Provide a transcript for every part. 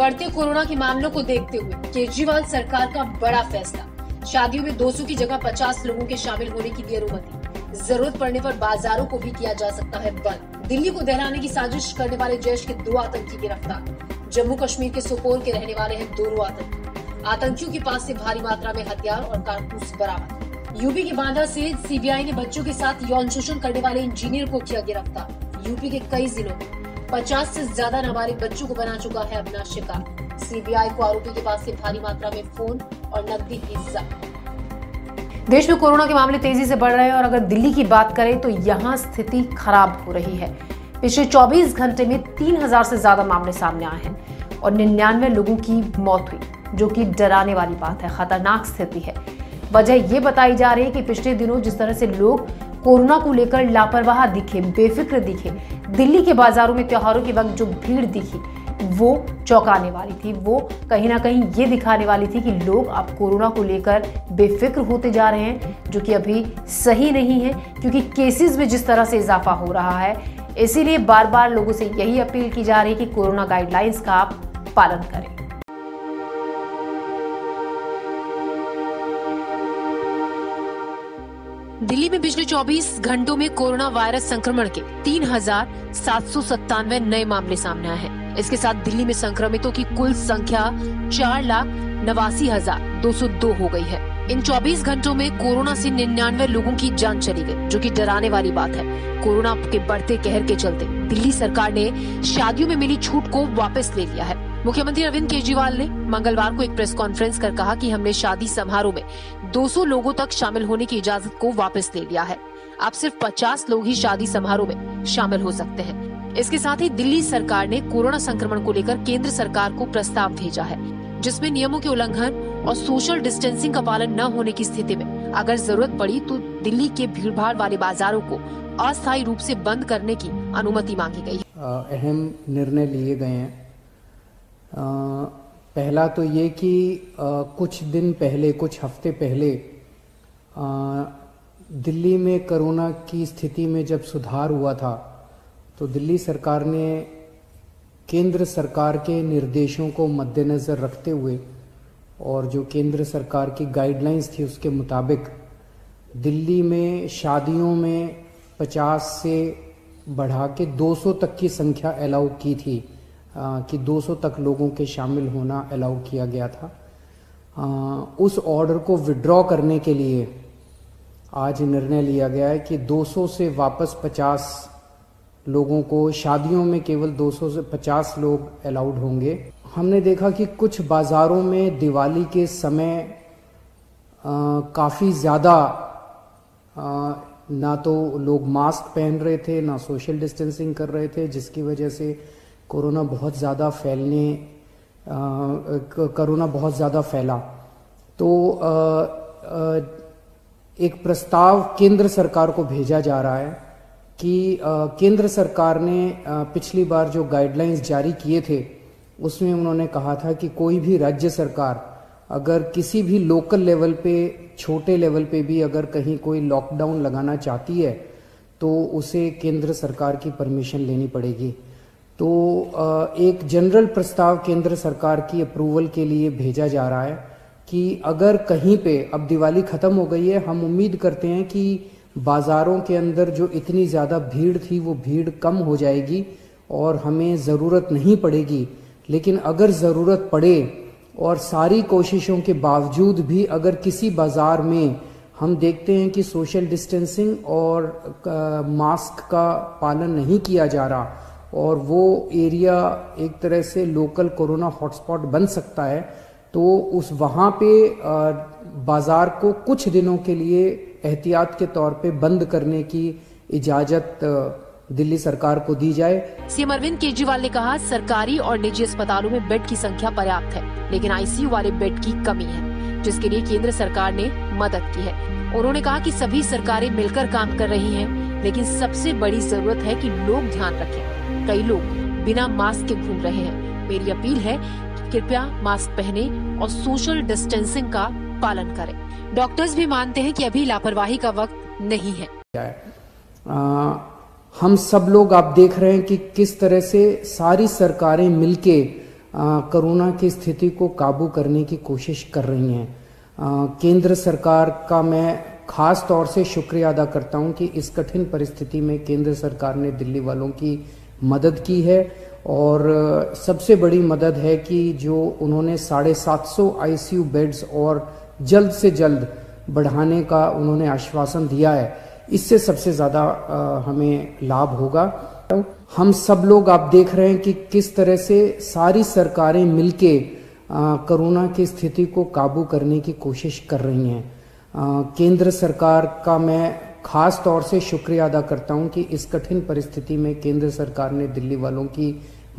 बढ़ते कोरोना के मामलों को देखते हुए केजरीवाल सरकार का बड़ा फैसला। शादियों में 200 की जगह 50 लोगों के शामिल होने की दी अनुमति। जरूरत पड़ने पर बाजारों को भी किया जा सकता है बंद। दिल्ली को दहलाने की साजिश करने वाले जैश के 2 आतंकी गिरफ्तार। जम्मू कश्मीर के सोपोर के रहने वाले हैं दोनों आतंकी। आतंकियों के पास से भारी मात्रा में हथियार और कारतूस बरामद। यूपी के बांदा से सीबीआई ने बच्चों के साथ यौन शोषण करने वाले इंजीनियर को किया गिरफ्तार। यूपी के कई जिलों में 50 से ज्यादा नाबालिग बच्चों को बना चुका है अपना शिकार। सीबीआई को आरोपी के पास से भारी मात्रा में फोन और नकदी भी जब्त। देश में कोरोना के मामले तेजी से बढ़ रहे हैं और अगर दिल्ली की बात करें तो यहाँ स्थिति खराब हो रही है। पिछले 24 घंटे में 3000 से ज्यादा मामले सामने आए हैं और 99 लोगों की मौत हुई, जो कि डराने वाली बात है, खतरनाक स्थिति है। वजह ये बताई जा रही है कि पिछले दिनों जिस तरह से लोग कोरोना को लेकर लापरवाह दिखे, बेफिक्र दिखे, दिल्ली के बाजारों में त्योहारों के वक्त जो भीड़ दिखी वो चौंकाने वाली थी। वो कहीं ना कहीं ये दिखाने वाली थी कि लोग अब कोरोना को लेकर बेफिक्र होते जा रहे हैं, जो कि अभी सही नहीं है, क्योंकि केसेस में जिस तरह से इजाफा हो रहा है। इसीलिए बार बार लोगों से यही अपील की जा रही है कि कोरोना गाइडलाइंस का आप पालन करें। दिल्ली में पिछले 24 घंटों में कोरोना वायरस संक्रमण के 3797 नए मामले सामने आए हैं। इसके साथ दिल्ली में संक्रमितों की कुल संख्या 4,89,202 हो गई है। इन 24 घंटों में कोरोना से 99 लोगों की जान चली गई, जो कि डराने वाली बात है। कोरोना के बढ़ते कहर के चलते दिल्ली सरकार ने शादियों में मिली छूट को वापस ले लिया है। मुख्यमंत्री अरविंद केजरीवाल ने मंगलवार को एक प्रेस कॉन्फ्रेंस कर कहा कि हमने शादी समारोह में 200 लोगों तक शामिल होने की इजाजत को वापस ले लिया है। अब सिर्फ 50 लोग ही शादी समारोह में शामिल हो सकते हैं। इसके साथ ही दिल्ली सरकार ने कोरोना संक्रमण को लेकर केंद्र सरकार को प्रस्ताव भेजा है, जिसमें नियमों के उल्लंघन और सोशल डिस्टेंसिंग का पालन न होने की स्थिति में अगर जरूरत पड़ी तो दिल्ली के भीड़भाड़ वाले बाजारों को अस्थायी रूप से बंद करने की अनुमति मांगी गई है। अहम निर्णय लिए गए हैं। पहला तो ये कि कुछ दिन पहले, कुछ हफ्ते पहले दिल्ली में कोरोना की स्थिति में जब सुधार हुआ था तो दिल्ली सरकार ने केंद्र सरकार के निर्देशों को मद्देनज़र रखते हुए और जो केंद्र सरकार की गाइडलाइंस थी उसके मुताबिक दिल्ली में शादियों में 50 से बढ़ा के 200 तक की संख्या अलाउ की थी, कि 200 तक लोगों के शामिल होना अलाउ किया गया था। उस ऑर्डर को विड्रॉ करने के लिए आज निर्णय लिया गया है कि 200 से वापस 50 लोगों को, शादियों में केवल 200 से 50 लोग अलाउड होंगे। हमने देखा कि कुछ बाज़ारों में दिवाली के समय काफ़ी ज़्यादा ना तो लोग मास्क पहन रहे थे, ना सोशल डिस्टेंसिंग कर रहे थे, जिसकी वजह से कोरोना बहुत ज़्यादा फैला। तो एक प्रस्ताव केंद्र सरकार को भेजा जा रहा है कि केंद्र सरकार ने पिछली बार जो गाइडलाइंस जारी किए थे उसमें उन्होंने कहा था कि कोई भी राज्य सरकार अगर किसी भी लोकल लेवल पे, छोटे लेवल पे भी अगर कहीं कोई लॉकडाउन लगाना चाहती है तो उसे केंद्र सरकार की परमिशन लेनी पड़ेगी। तो एक जनरल प्रस्ताव केंद्र सरकार की अप्रूवल के लिए भेजा जा रहा है कि अगर कहीं पे, अब दिवाली खत्म हो गई है, हम उम्मीद करते हैं कि बाज़ारों के अंदर जो इतनी ज़्यादा भीड़ थी वो भीड़ कम हो जाएगी और हमें ज़रूरत नहीं पड़ेगी। लेकिन अगर ज़रूरत पड़े और सारी कोशिशों के बावजूद भी अगर किसी बाज़ार में हम देखते हैं कि सोशल डिस्टेंसिंग और मास्क का पालन नहीं किया जा रहा और वो एरिया एक तरह से लोकल कोरोना हॉटस्पॉट बन सकता है, तो उस वहाँ पे बाज़ार को कुछ दिनों के लिए एहतियात के तौर पे बंद करने की इजाजत दिल्ली सरकार को दी जाए। सीएम अरविंद केजरीवाल ने कहा, सरकारी और निजी अस्पतालों में बेड की संख्या पर्याप्त है, लेकिन आईसीयू वाले बेड की कमी है, जिसके लिए केंद्र सरकार ने मदद की है। उन्होंने कहा कि सभी सरकारें मिलकर काम कर रही हैं, लेकिन सबसे बड़ी जरूरत है कि लोग ध्यान रखें। कई लोग बिना मास्क के घूम रहे हैं। मेरी अपील है कि कृपया मास्क पहने और सोशल डिस्टेंसिंग का पालन करें। डॉक्टर्स भी मानते हैं कि अभी लापरवाही का वक्त नहीं है। हम सब लोग आप देख रहे हैं कि किस तरह से सारी सरकारें मिलके कोरोना की स्थिति को काबू करने की कोशिश कर रही हैं। केंद्र सरकार का मैं खास तौर से शुक्रिया अदा करता हूं कि इस कठिन परिस्थिति में केंद्र सरकार ने दिल्ली वालों की मदद की है और सबसे बड़ी मदद है कि जो उन्होंने 750 आईसीयू बेड्स और जल्द से जल्द बढ़ाने का उन्होंने आश्वासन दिया है। इससे सबसे ज़्यादा हमें लाभ होगा। हम सब लोग आप देख रहे हैं कि किस तरह से सारी सरकारें मिलके कोरोना की स्थिति को काबू करने की कोशिश कर रही हैं। केंद्र सरकार का मैं खास तौर से शुक्रिया अदा करता हूं कि इस कठिन परिस्थिति में केंद्र सरकार ने दिल्ली वालों की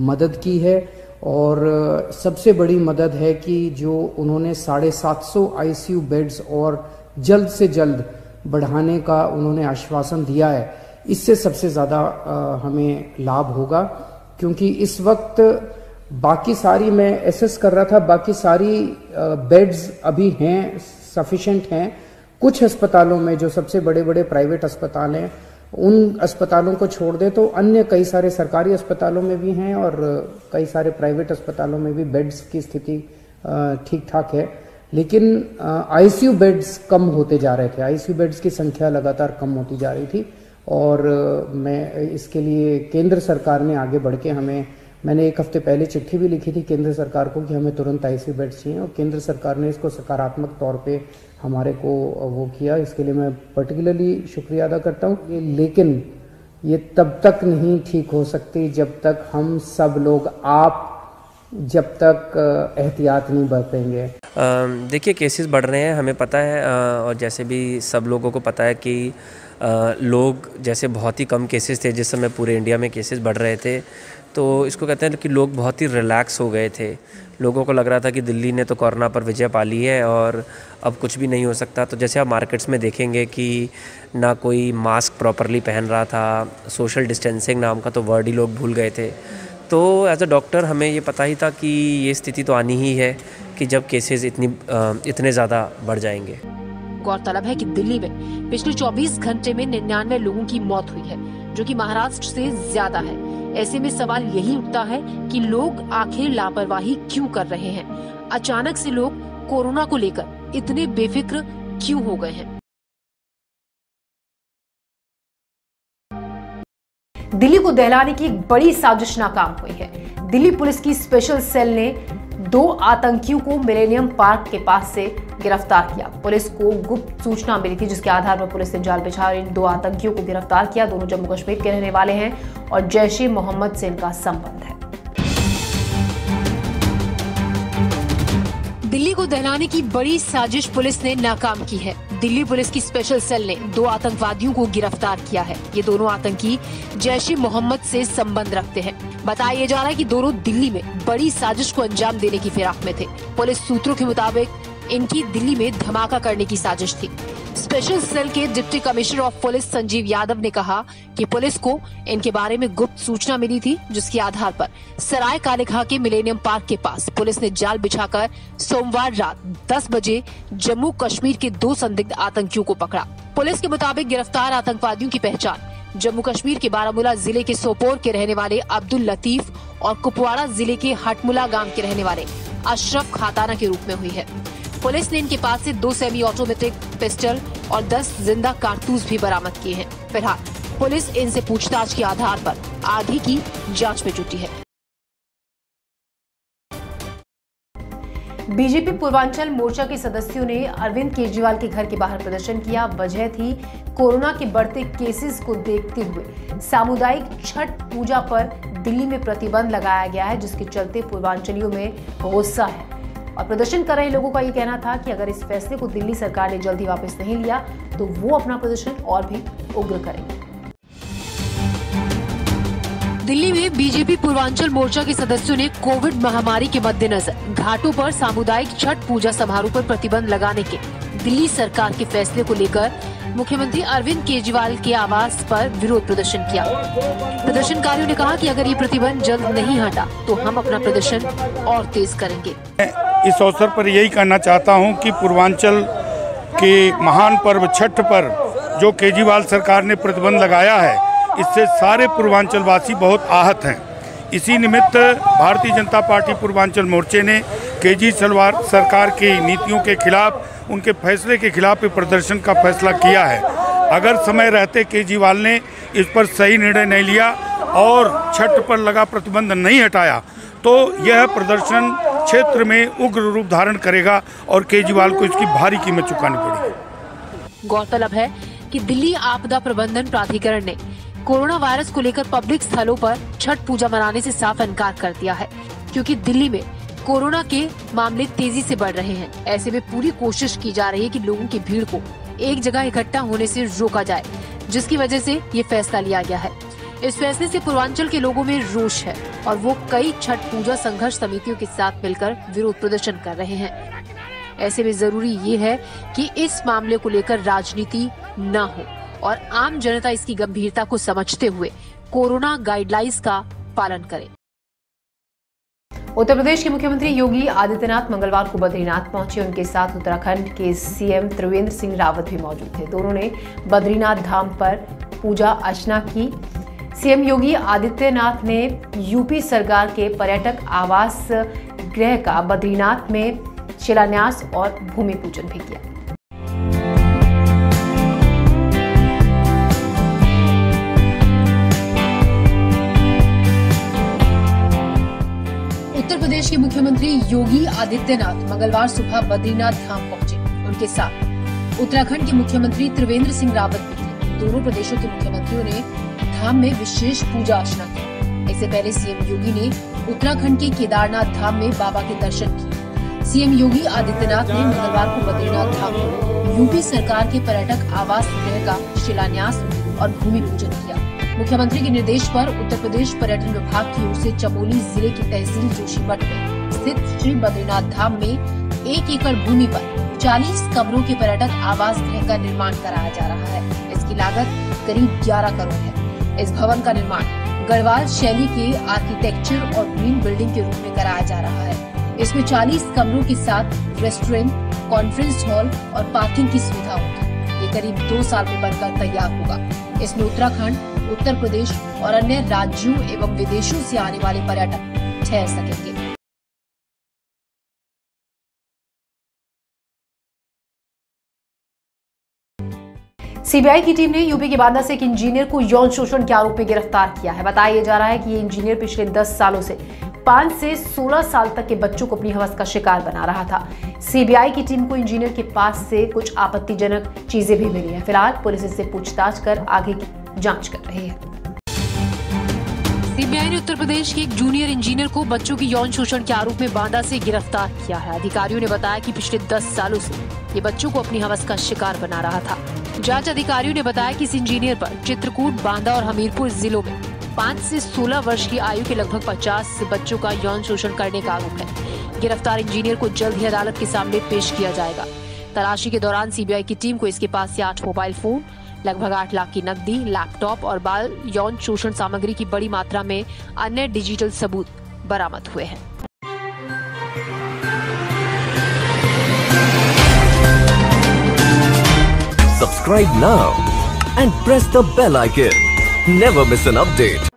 मदद की है और सबसे बड़ी मदद है कि जो उन्होंने 750 आईसीयू बेड्स और जल्द से जल्द बढ़ाने का उन्होंने आश्वासन दिया है। इससे सबसे ज़्यादा हमें लाभ होगा, क्योंकि इस वक्त बाकी सारी मैं एसेस कर रहा था, बाकी सारी बेड्स अभी हैं, सफिशिएंट हैं। कुछ अस्पतालों में जो सबसे बड़े बड़े प्राइवेट अस्पताल हैं, उन अस्पतालों को छोड़ दे तो अन्य कई सारे सरकारी अस्पतालों में भी हैं और कई सारे प्राइवेट अस्पतालों में भी बेड्स की स्थिति ठीक ठाक है। लेकिन आईसीयू बेड्स कम होते जा रहे थे, आईसीयू बेड्स की संख्या लगातार कम होती जा रही थी और मैं इसके लिए केंद्र सरकार ने आगे बढ़ के मैंने एक हफ्ते पहले चिट्ठी भी लिखी थी केंद्र सरकार को कि हमें तुरंत आईसीयू बेड्स चाहिए और केंद्र सरकार ने इसको सकारात्मक तौर पे हमारे को वो किया। इसके लिए मैं पर्टिकुलरली शुक्रिया अदा करता हूँ। लेकिन ये तब तक नहीं ठीक हो सकती जब तक हम सब लोग जब तक एहतियात नहीं बरतेंगे। देखिए, केसेस बढ़ रहे हैं, हमें पता है और जैसे भी सब लोगों को पता है कि लोग जैसे बहुत ही कम केसेस थे जिस समय पूरे इंडिया में केसेस बढ़ रहे थे, तो इसको कहते हैं कि लोग बहुत ही रिलैक्स हो गए थे। लोगों को लग रहा था कि दिल्ली ने तो कोरोना पर विजय पा ली है और अब कुछ भी नहीं हो सकता। तो जैसे आप मार्केट्स में देखेंगे कि ना कोई मास्क प्रॉपरली पहन रहा था, सोशल डिस्टेंसिंग नाम का तो वर्ड ही लोग भूल गए थे। तो एज अ डॉक्टर हमें ये पता ही था कि ये स्थिति तो आनी ही है कि जब केसेस इतने ज़्यादा बढ़ जाएंगे। गौरतलब है कि दिल्ली में पिछले 24 घंटे में 99 लोगों की मौत हुई है, जो कि महाराष्ट्र से ज्यादा है। ऐसे में सवाल यही उठता है कि लोग आखिर लापरवाही क्यों कर रहे हैं? अचानक से लोग कोरोना को लेकर इतने बेफिक्र क्यों हो गए हैं? दिल्ली को दहलाने की एक बड़ी साजिश नाकाम हुई है। दिल्ली पुलिस की स्पेशल सेल ने 2 आतंकियों को मिलेनियम पार्क के पास से गिरफ्तार किया। पुलिस को गुप्त सूचना मिली थी, जिसके आधार पर पुलिस ने जाल बिछा इन 2 आतंकियों को गिरफ्तार किया। दोनों जम्मू कश्मीर के रहने वाले हैं और जैश-ए-मोहम्मद से इनका संबंध है। दिल्ली को दहलाने की बड़ी साजिश पुलिस ने नाकाम की है। दिल्ली पुलिस की स्पेशल सेल ने 2 आतंकवादियों को गिरफ्तार किया है। ये दोनों आतंकी जैश-ए-मोहम्मद से संबंध रखते हैं। बताया जा रहा है कि दोनों दिल्ली में बड़ी साजिश को अंजाम देने की फिराक में थे। पुलिस सूत्रों के मुताबिक इनकी दिल्ली में धमाका करने की साजिश थी। स्पेशल सेल के deputy commissioner of police Sanjeev Yadav ने कहा कि पुलिस को इनके बारे में गुप्त सूचना मिली थी, जिसके आधार पर सराय कालेखां के मिलेनियम पार्क के पास पुलिस ने जाल बिछाकर सोमवार रात 10 बजे जम्मू कश्मीर के 2 संदिग्ध आतंकियों को पकड़ा। पुलिस के मुताबिक गिरफ्तार आतंकवादियों की पहचान जम्मू कश्मीर के बारामूला जिले के सोपोर के रहने वाले अब्दुल लतीफ और कुपवाड़ा जिले के हटमुला गांव के रहने वाले अशरफ खाताना के रूप में हुई है। पुलिस ने इनके पास से 2 सेमी ऑटोमेटिक पिस्टल और 10 जिंदा कारतूस भी बरामद किए हैं। फिलहाल पुलिस इनसे पूछताछ के आधार पर आगे की जांच में जुटी है। बीजेपी पूर्वांचल मोर्चा के सदस्यों ने अरविंद केजरीवाल के घर के बाहर प्रदर्शन किया। वजह थी कोरोना के बढ़ते केसेस को देखते हुए सामुदायिक छठ पूजा पर दिल्ली में प्रतिबंध लगाया गया है, जिसके चलते पूर्वांचलियों में गुस्सा है और प्रदर्शन कर रहे लोगों का ये कहना था कि अगर इस फैसले को दिल्ली सरकार ने जल्दी वापस नहीं लिया तो वो अपना प्रदर्शन और भी उग्र करेंगे। दिल्ली में बीजेपी पूर्वांचल मोर्चा के सदस्यों ने कोविड महामारी के मद्देनजर घाटों पर सामुदायिक छठ पूजा समारोह पर प्रतिबंध लगाने के दिल्ली सरकार के फैसले को लेकर मुख्यमंत्री अरविंद केजरीवाल के आवास पर विरोध प्रदर्शन किया। प्रदर्शनकारियों ने कहा कि अगर ये प्रतिबंध जल्द नहीं हटा तो हम अपना प्रदर्शन और तेज करेंगे। इस अवसर पर यही कहना चाहता हूं कि पूर्वांचल के महान पर्व छठ पर जो केजरीवाल सरकार ने प्रतिबंध लगाया है, इससे सारे पूर्वांचल वासी बहुत आहत हैं, इसी निमित्त भारतीय जनता पार्टी पूर्वांचल मोर्चे ने केजरीवाल सरकार की नीतियों के खिलाफ, उनके फैसले के खिलाफ प्रदर्शन का फैसला किया है। अगर समय रहते केजरीवाल ने इस पर सही निर्णय नहीं लिया और छठ पर लगा प्रतिबंध नहीं हटाया तो यह प्रदर्शन क्षेत्र में उग्र रूप धारण करेगा और केजरीवाल को इसकी भारी कीमत चुकानी पड़ेगी। गौरतलब है कि दिल्ली आपदा प्रबंधन प्राधिकरण ने कोरोना वायरस को लेकर पब्लिक स्थलों पर छठ पूजा मनाने से साफ इनकार कर दिया है, क्योंकि दिल्ली में कोरोना के मामले तेजी से बढ़ रहे हैं। ऐसे में पूरी कोशिश की जा रही है कि लोगों की भीड़ को एक जगह इकट्ठा होने से रोका जाए, जिसकी वजह से ये फैसला लिया गया है। इस फैसले से पूर्वांचल के लोगों में रोष है और वो कई छठ पूजा संघर्ष समितियों के साथ मिलकर विरोध प्रदर्शन कर रहे हैं। ऐसे में जरूरी ये है कि इस मामले को लेकर राजनीति न हो और आम जनता इसकी गंभीरता को समझते हुए कोरोना गाइडलाइंस का पालन करे। उत्तर प्रदेश के मुख्यमंत्री योगी आदित्यनाथ मंगलवार को बद्रीनाथ पहुंचे। उनके साथ उत्तराखंड के सीएम त्रिवेंद्र सिंह रावत भी मौजूद थे। दोनों ने बद्रीनाथ धाम पर पूजा अर्चना की। सीएम योगी आदित्यनाथ ने यूपी सरकार के पर्यटक आवास गृह का बद्रीनाथ में शिलान्यास और भूमि पूजन भी किया। उत्तर प्रदेश के मुख्यमंत्री योगी आदित्यनाथ मंगलवार सुबह बद्रीनाथ धाम पहुंचे। उनके साथ उत्तराखंड के मुख्यमंत्री त्रिवेंद्र सिंह रावत भी थे। दोनों प्रदेशों के मुख्यमंत्रियों ने धाम में विशेष पूजा अर्चना की। इससे पहले सीएम योगी ने उत्तराखंड के केदारनाथ धाम में बाबा के दर्शन किए। सीएम योगी आदित्यनाथ ने मंगलवार को बद्रीनाथ धाम में यूपी सरकार के पर्यटक आवास गृह का शिलान्यास और भूमि पूजन किया। मुख्यमंत्री के निर्देश पर उत्तर प्रदेश पर्यटन विभाग की ओर से चमोली जिले की तहसील जोशीमठ में स्थित श्री बद्रीनाथ धाम में 1 एकड़ भूमि पर 40 कमरों के पर्यटक आवास गृह का निर्माण कराया जा रहा है। इसकी लागत करीब 11 करोड़ है। इस भवन का निर्माण गढ़वाल शैली के आर्किटेक्चर और ग्रीन बिल्डिंग के रूप में कराया जा रहा है। इसमें 40 कमरों के साथ रेस्टोरेंट, कॉन्फ्रेंस हॉल और पार्किंग की सुविधा होगी। ये करीब 2 साल में बनकर तैयार होगा। इसमें उत्तराखंड, उत्तर प्रदेश और अन्य राज्यों एवं विदेशों से आने वाले पर्यटक ठहर सकेंगे। सीबीआई की टीम ने यूपी के बांदा से एक इंजीनियर को यौन शोषण के आरोप में गिरफ्तार किया है। बताया जा रहा है कि ये इंजीनियर पिछले 10 सालों से 5 से 16 साल तक के बच्चों को अपनी हवस का शिकार बना रहा था। सीबीआई की टीम को इंजीनियर के पास से कुछ आपत्तिजनक चीजें भी मिली हैं। फिलहाल पुलिस इससे पूछताछ कर आगे की जांच कर रही है। सीबीआई ने उत्तर प्रदेश के एक जूनियर इंजीनियर को बच्चों की यौन शोषण के आरोप में बांदा से गिरफ्तार किया है। अधिकारियों ने बताया कि पिछले 10 सालों से ये बच्चों को अपनी हवस का शिकार बना रहा था। जांच अधिकारियों ने बताया कि इस इंजीनियर पर चित्रकूट, बांदा और हमीरपुर जिलों में 5 से 16 वर्ष की आयु के लगभग 50 बच्चों का यौन शोषण करने का आरोप है। गिरफ्तार इंजीनियर को जल्द ही अदालत के सामने पेश किया जाएगा। तलाशी के दौरान सीबीआई की टीम को इसके पास से 8 मोबाइल फोन, लगभग 8 लाख की नकदी, लैपटॉप और बाल यौन शोषण सामग्री की बड़ी मात्रा में अन्य डिजिटल सबूत बरामद हुए हैं। Subscribe now and press the bell icon. Never miss an update.